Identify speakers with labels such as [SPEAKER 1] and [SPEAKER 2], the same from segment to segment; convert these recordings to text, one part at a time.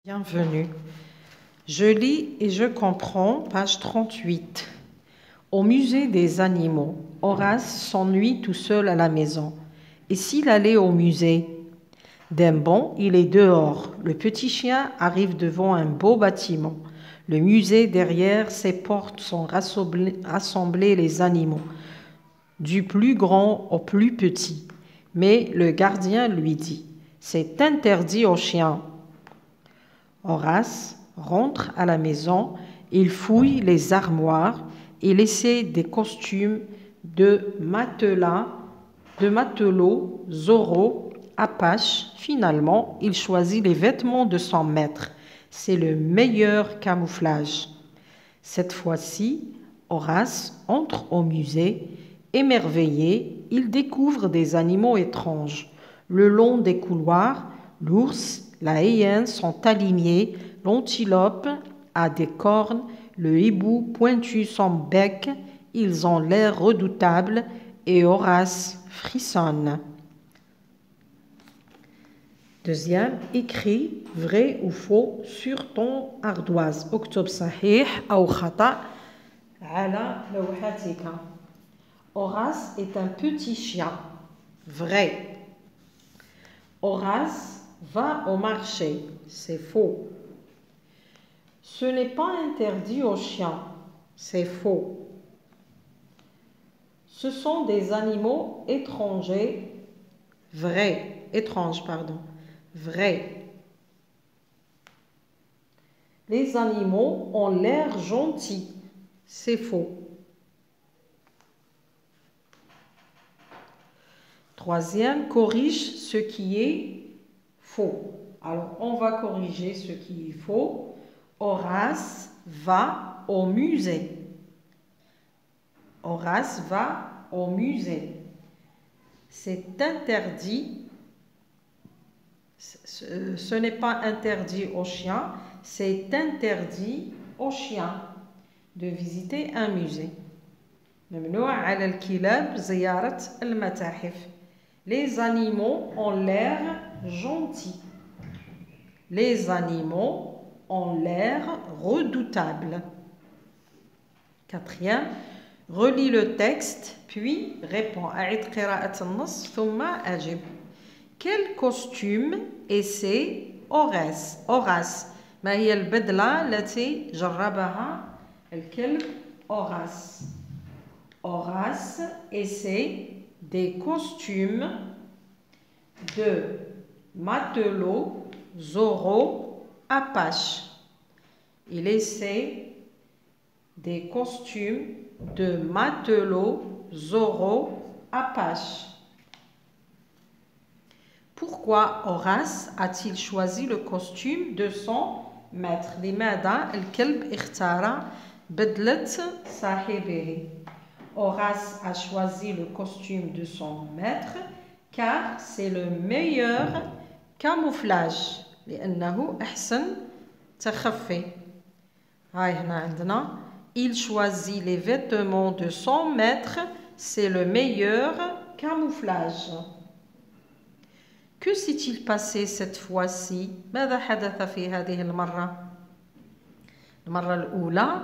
[SPEAKER 1] Bienvenue. Je lis et je comprends, page 38. Au musée des animaux, Horace s'ennuie tout seul à la maison. Et s'il allait au musée? D'un bond, il est dehors. Le petit chien arrive devant un beau bâtiment. Le musée, derrière ses portes, sont rassemblés les animaux, du plus grand au plus petit. Mais le gardien lui dit: c'est interdit aux chiens. Horace rentre à la maison, il fouille les armoires, il essaie des costumes de matelot, Zorro, Apache. Finalement, il choisit les vêtements de son maître. C'est le meilleur camouflage. Cette fois-ci, Horace entre au musée. Émerveillé, il découvre des animaux étranges. Le long des couloirs, l'ours, la hyène sont alignés, l'antilope a des cornes, le hibou pointu son bec, ils ont l'air redoutables et Horace frissonne. Deuxième, écris vrai ou faux sur ton ardoise. اكتب صحيح أو خطأ على لوحتك. Horace est un petit chien. Vrai. Horace va au marché. C'est faux. Ce n'est pas interdit aux chiens. C'est faux. Ce sont des animaux étrangers. Vrai. Étranges, pardon. Vrai. Les animaux ont l'air gentils. C'est faux. Troisième, corrige ce qui est faux. Alors, on va corriger ce qui est faux. Horace va au musée. Horace va au musée. C'est interdit. Ce n'est pas interdit aux chiens, c'est interdit aux chiens de visiter un musée. ممنوع على الكلاب زيارة المتاحف. Les animaux ont l'air gentils. Les animaux ont l'air redoutables. Quatrième, relis le texte, puis réponds. أعد قراءة النص ثم أجب. Quel costume essaie Horace؟ ما هي البدلة التي جربها الكلب Horace؟ Horace essaie des costumes de matelot, Zorro, Apache. Il essaie des costumes de matelot, Zorro, Apache. Pourquoi Horace a-t-il choisi le costume de son maître؟ لماذا الكلب اختار بدلة صاحبه؟ Horace a choisi le costume de son maître car c'est le meilleur camouflage. لأنه أحسن تخفي. هاي هنا عندنا. Il choisit les vêtements de son maître, c'est le meilleur camouflage. Que s'est-il passé cette fois-ci؟ ماذا حدث في هذه المرة؟ المرة الأولى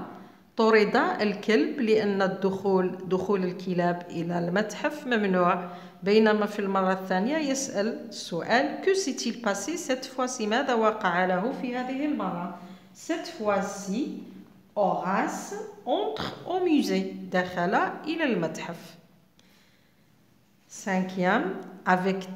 [SPEAKER 1] طرد الكلب لأن دخول الكلاب إلى المتحف ممنوع. بينما في المرة الثانية يسأل السؤال que s'est-il passé cette fois-ci؟ ماذا وقع له في هذه المرة؟ Cette fois-ci, Horace entre au musée. دخل إلى المتحف. Cinquième, avec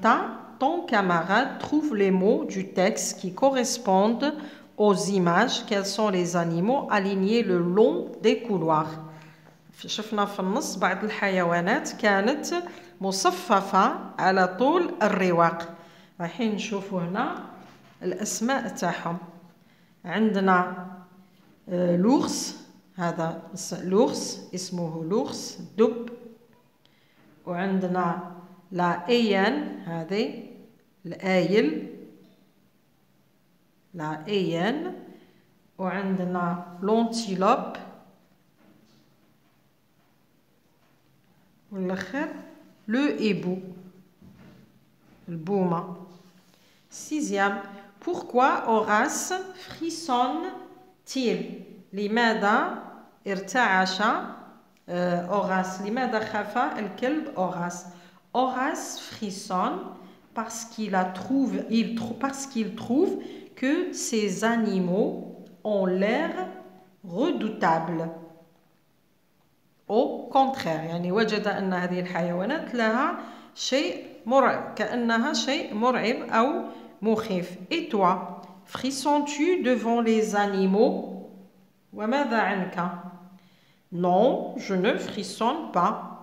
[SPEAKER 1] ton camarade trouve les mots du texte qui correspondent aux images. Quels sont les animaux alignés le long des couloirs؟ شفنا في النص بعض الحيوانات كانت مصففة على طول الرواق. رايحين نشوفوا هنا الأسماء تاعهم. عندنا لورس، هذا لورس اسمه لورس دب. وعندنا لا ايان، هذه الآيل لا ايان. وعندنا لونتيلوب والاخر لو ايبو. البومة. Sixième. Pourquoi Horace frissonne-t-il? لماذا ارتعش Horace? لماذا خاف الكلب Horace? Horace frissonne parce qu'il trouve que ces animaux ont l'air redoutables. Au contraire, يعني وجد أن هذه الحيوانات لها شيء مرعب، كأنها شيء مرعب أو مخيف. Et toi, frissons-tu devant les animaux? وماذا عنك? Non, je ne frissonne pas.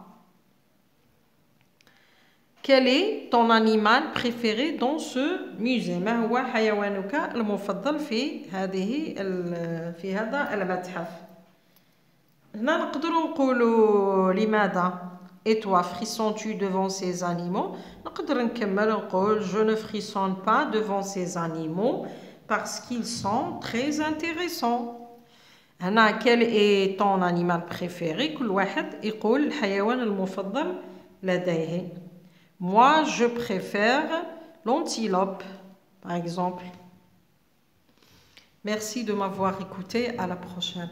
[SPEAKER 1] Quel est ton animal préféré dans ce musée? ما هو حيوانك المفضل في هذا المتحف؟ هنا نقدروا نقولوا لماذا؟ Et toi, frissons-tu devant ces animaux? نقدر نكمل نقول je ne frissonne pas devant ces animaux parce qu'ils sont très intéressants. هنا quel est ton animal préféré؟ كل واحد يقول الحيوان المفضل لديه. Moi, je préfère l'antilope, par exemple. Merci de m'avoir écouté. À la prochaine.